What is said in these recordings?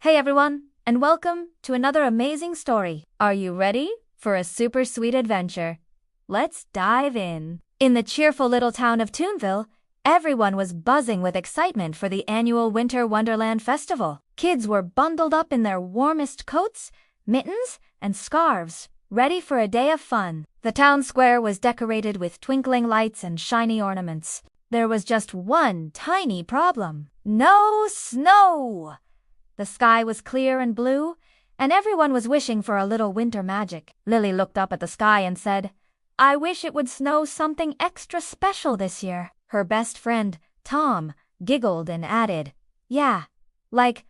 Hey everyone, and welcome to another amazing story. Are you ready for a super sweet adventure? Let's dive in. In the cheerful little town of Toonville, everyone was buzzing with excitement for the annual Winter Wonderland Festival. Kids were bundled up in their warmest coats, mittens, and scarves, ready for a day of fun. The town square was decorated with twinkling lights and shiny ornaments. There was just one tiny problem: no snow! The sky was clear and blue, and everyone was wishing for a little winter magic. Lily looked up at the sky and said, "I wish it would snow something extra special this year." Her best friend, Tom, giggled and added, "Yeah, like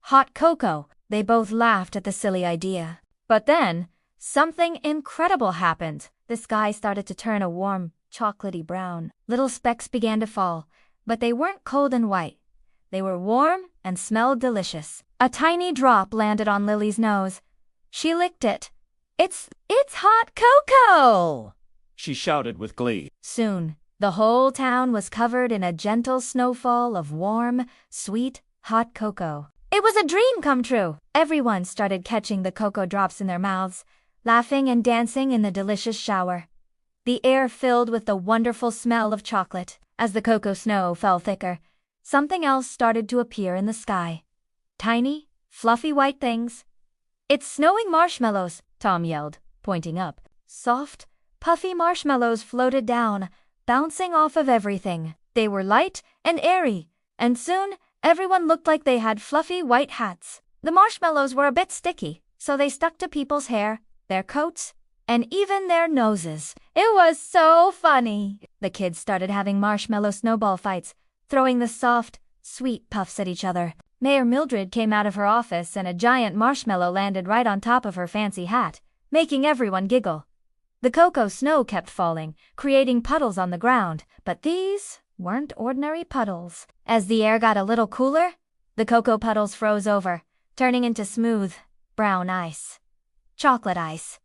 hot cocoa." They both laughed at the silly idea. But then, something incredible happened. The sky started to turn a warm, chocolatey brown. Little specks began to fall, but they weren't cold and white. They were warm and smelled delicious. A tiny drop landed on Lily's nose. She licked it. It's hot cocoa!" she shouted with glee. Soon, the whole town was covered in a gentle snowfall of warm, sweet, hot cocoa. It was a dream come true. Everyone started catching the cocoa drops in their mouths, laughing and dancing in the delicious shower. The air filled with the wonderful smell of chocolate. As the cocoa snow fell thicker, something else started to appear in the sky. Tiny, fluffy white things. "It's snowing marshmallows," Tom yelled, pointing up. Soft, puffy marshmallows floated down, bouncing off of everything. They were light and airy, and soon everyone looked like they had fluffy white hats. The marshmallows were a bit sticky, so they stuck to people's hair, their coats, and even their noses. It was so funny. The kids started having marshmallow snowball fights, throwing the soft, sweet puffs at each other. Mayor Mildred came out of her office and a giant marshmallow landed right on top of her fancy hat, making everyone giggle. The cocoa snow kept falling, creating puddles on the ground, but these weren't ordinary puddles. As the air got a little cooler, the cocoa puddles froze over, turning into smooth, brown ice. Chocolate ice.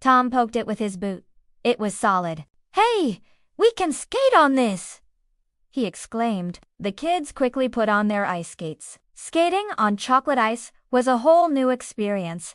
Tom poked it with his boot. It was solid. "Hey, we can skate on this!" he exclaimed. The kids quickly put on their ice skates. Skating on chocolate ice was a whole new experience.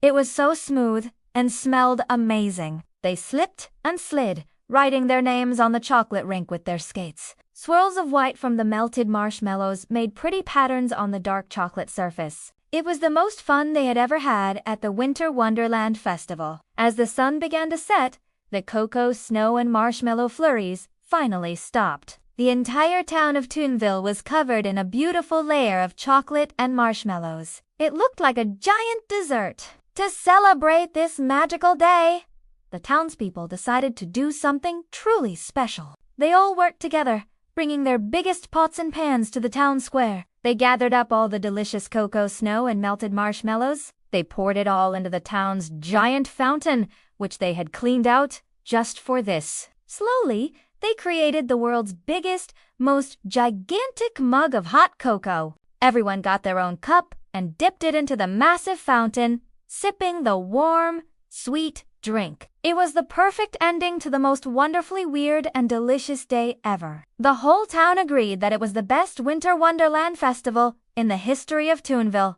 It was so smooth and smelled amazing. They slipped and slid, writing their names on the chocolate rink with their skates. Swirls of white from the melted marshmallows made pretty patterns on the dark chocolate surface. It was the most fun they had ever had at the Winter Wonderland Festival. As the sun began to set, the cocoa, snow, and marshmallow flurries finally stopped. The entire town of Toonville was covered in a beautiful layer of chocolate and marshmallows. It looked like a giant dessert. To celebrate this magical day, the townspeople decided to do something truly special. They all worked together, bringing their biggest pots and pans to the town square. They gathered up all the delicious cocoa snow and melted marshmallows. They poured it all into the town's giant fountain, which they had cleaned out just for this. Slowly, they created the world's biggest, most gigantic mug of hot cocoa. Everyone got their own cup and dipped it into the massive fountain, sipping the warm, sweet drink. It was the perfect ending to the most wonderfully weird and delicious day ever. The whole town agreed that it was the best Winter Wonderland Festival in the history of Toonville.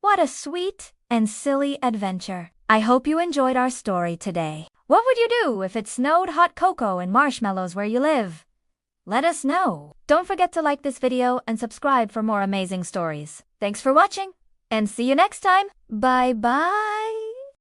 What a sweet and silly adventure. I hope you enjoyed our story today. What would you do if it snowed hot cocoa and marshmallows where you live? Let us know. Don't forget to like this video and subscribe for more amazing stories. Thanks for watching, and see you next time. Bye-bye.